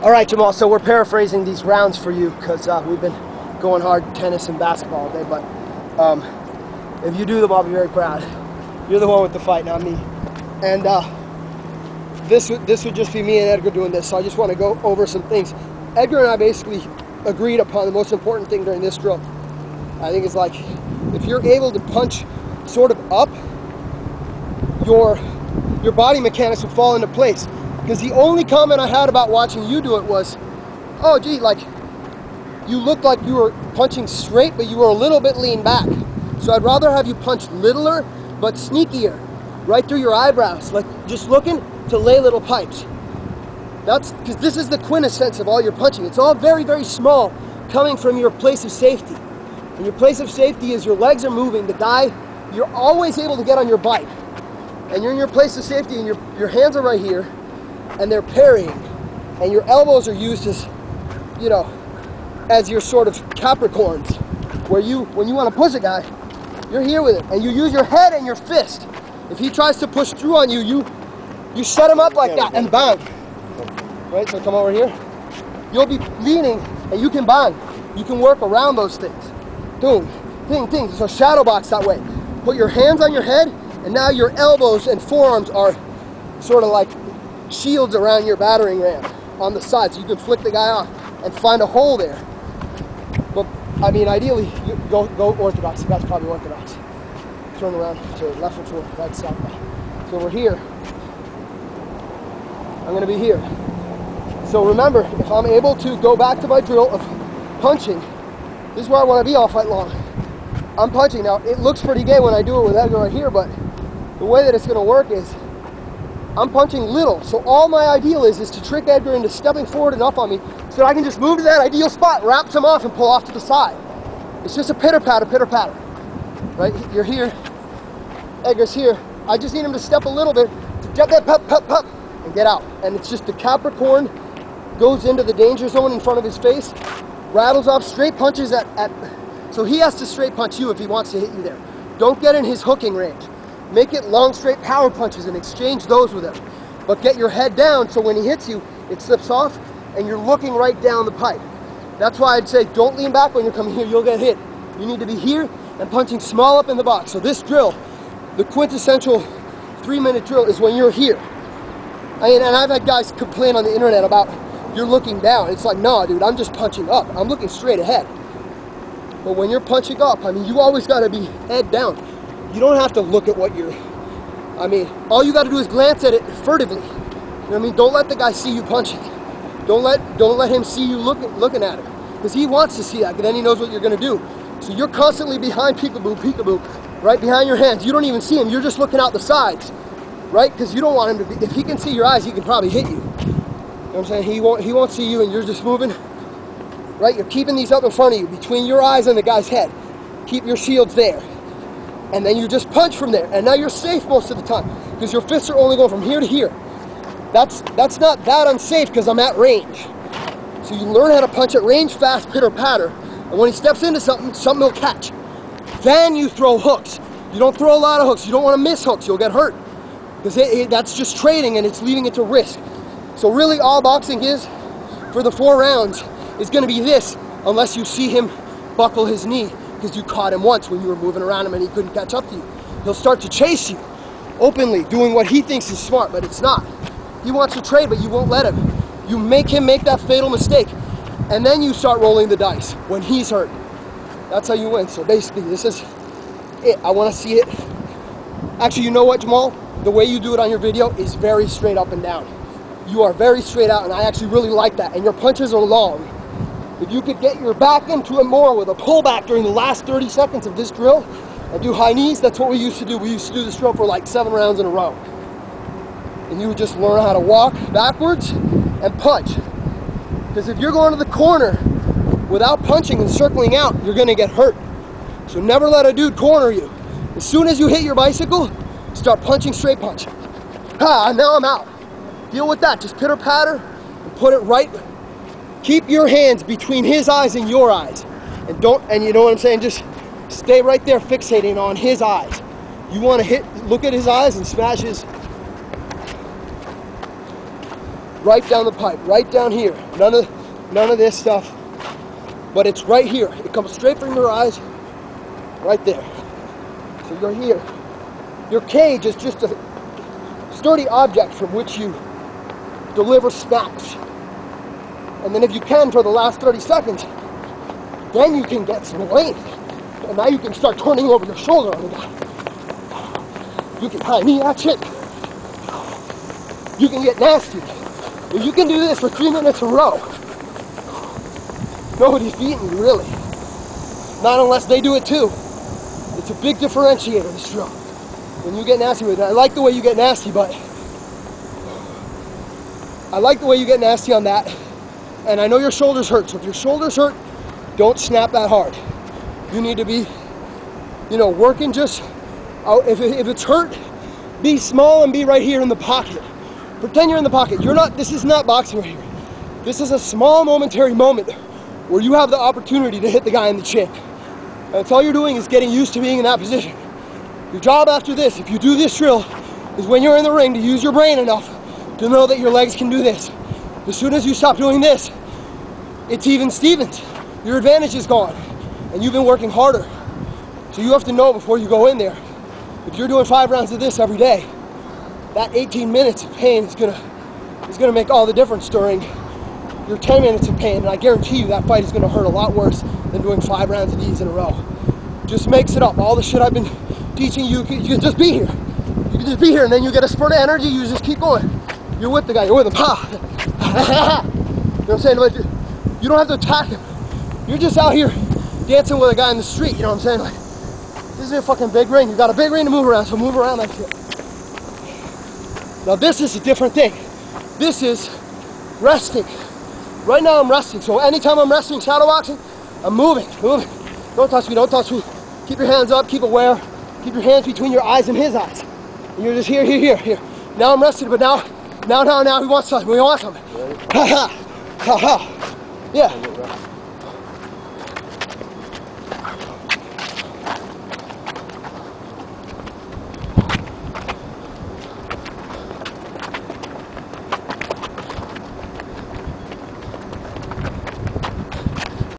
All right, Jamal, so we're paraphrasing these rounds for you because we've been going hard tennis and basketball all day, but if you do them, I'll be very proud. You're the one with the fight, not me. And this would just be me and Edgar doing this, so I just want to go over some things. Edgar and I basically agreed upon the most important thing during this drill. I think it's like, if you're able to punch sort of up, your body mechanics will fall into place. Because the only comment I had about watching you do it was, oh gee, like, you looked like you were punching straight, but you were a little bit leaned back. So I'd rather have you punch littler, but sneakier, right through your eyebrows, like just looking to lay little pipes. That's because this is the quintessence of all your punching. It's all very, very small, coming from your place of safety. And your place of safety is your legs are moving. The guy, you're always able to get on your bike. And you're in your place of safety, and your hands are right here, and they're parrying. And your elbows are used as, you know, as your sort of Capricorns, where when you want to push a guy, you're here with it. And you use your head and your fist. If he tries to push through on you, you set him up like that and bang. Right, so come over here. You'll be leaning and you can bang. You can work around those things. Boom, ting. So shadow box that way. Put your hands on your head, and now your elbows and forearms are sort of like shields around your battering ram on the side, so you can flick the guy off and find a hole there. But I mean, ideally, you go orthodox. That's probably orthodox. Turn around to left or to right side. So we're here. I'm going to be here. So remember, if I'm able to go back to my drill of punching, this is where I want to be all fight long. I'm punching. Now, it looks pretty gay when I do it with Edgar right here, but the way that it's going to work is I'm punching little. So all my ideal is to trick Edgar into stepping forward and up on me so that I can just move to that ideal spot, wrap him off, and pull off to the side. It's just a pitter-patter. Right? You're here. Edgar's here. I just need him to step a little bit to get that pop, and get out. And it's just the Capricorn goes into the danger zone in front of his face, rattles off straight punches so he has to straight punch you if he wants to hit you there. Don't get in his hooking range. Make it long, straight power punches and exchange those with him. But get your head down so when he hits you, it slips off and you're looking right down the pipe. That's why I'd say don't lean back when you're coming here, you'll get hit. You need to be here and punching small up in the box. So this drill, the quintessential 3-minute drill, is when you're here. And I've had guys complain on the internet about you're looking down. It's like, no, dude, I'm just punching up. I'm looking straight ahead. But when you're punching up, I mean, you always got to be head down. You don't have to look at what you're, I mean, all you got to do is glance at it furtively. You know what I mean? Don't let the guy see you punching. Don't let him see you looking at him. Because he wants to see that, because then he knows what you're going to do. So you're constantly behind peekaboo, right behind your hands. You don't even see him. You're just looking out the sides, right? Because you don't want him to be, if he can see your eyes, he can probably hit you. You know what I'm saying? He won't see you, and you're just moving, right? You're keeping these up in front of you, between your eyes and the guy's head. Keep your shields there. And then you just punch from there. And now you're safe most of the time, because your fists are only going from here to here. That's not that unsafe, because I'm at range. So you learn how to punch at range fast, pitter patter. And when he steps into something he'll catch. Then you throw hooks. You don't throw a lot of hooks. You don't want to miss hooks. You'll get hurt. Because that's just trading, and it's leaving it to risk. So really all boxing is, for the 4 rounds, is going to be this, unless you see him buckle his knee, because you caught him once when you were moving around him and he couldn't catch up to you. He'll start to chase you, openly, doing what he thinks is smart, but it's not. He wants to trade, but you won't let him. You make him make that fatal mistake, and then you start rolling the dice when he's hurt. That's how you win. So basically, this is it. I want to see it. Actually, you know what, Jamal? The way you do it on your video is very straight up and down. You are very straight out, and I actually really like that. And your punches are long. If you could get your back into it more with a pullback during the last 30 seconds of this drill and do high knees, that's what we used to do. We used to do this drill for like 7 rounds in a row. And you would just learn how to walk backwards and punch. Because if you're going to the corner without punching and circling out, you're going to get hurt. So never let a dude corner you. As soon as you hit your bicycle, start punching straight punch. Ah, now I'm out. Deal with that. Just pitter patter and put it right. Keep your hands between his eyes and your eyes. And you know what I'm saying? Just stay right there fixating on his eyes. You want to look at his eyes and smash his. right down the pipe, right down here. None of this stuff, but it's right here. It comes straight from your eyes, right there. So you're here. Your cage is just a sturdy object from which you deliver smacks. And then if you can, for the last 30 seconds, then you can get some length. And now you can start turning over your shoulder on the guy. You can high knee action. You can get nasty. If you can do this for 3 minutes in a row, nobody's beating you, really. Not unless they do it too. It's a big differentiator, this drill. When you get nasty with it. I like the way you get nasty, but I like the way you get nasty on that. And I know your shoulders hurt, so if your shoulders hurt, don't snap that hard. You need to be, working just, if it's hurt, be small and be right here in the pocket. Pretend you're in the pocket. This is not boxing right here. This is a small momentary moment where you have the opportunity to hit the guy in the chin. And that's all you're doing is getting used to being in that position. Your job after this, if you do this drill, is when you're in the ring to use your brain enough to know that your legs can do this. As soon as you stop doing this, it's even Stevens. Your advantage is gone, and you've been working harder. So you have to know before you go in there, if you're doing 5 rounds of this every day, that 18 minutes of pain is gonna make all the difference during your 10 minutes of pain. And I guarantee you that fight is gonna hurt a lot worse than doing 5 rounds of these in a row. Just mix it up. All the shit I've been teaching you, you can just be here. You can just be here, and then you get a spurt of energy, you just keep going. You're with the guy, you're with him. Ha! You know what I'm saying? But you don't have to attack him. You're just out here dancing with a guy in the street, you know what I'm saying? Like, this is a fucking big ring. You got a big ring to move around, so move around like shit. Now this is a different thing. This is resting. Right now I'm resting, so anytime I'm resting shadow boxing, I'm moving. Don't touch me. Keep your hands up, keep aware. Keep your hands between your eyes and his eyes. And you're just here. Now I'm rested, but now he wants something. Ha ha. Yeah.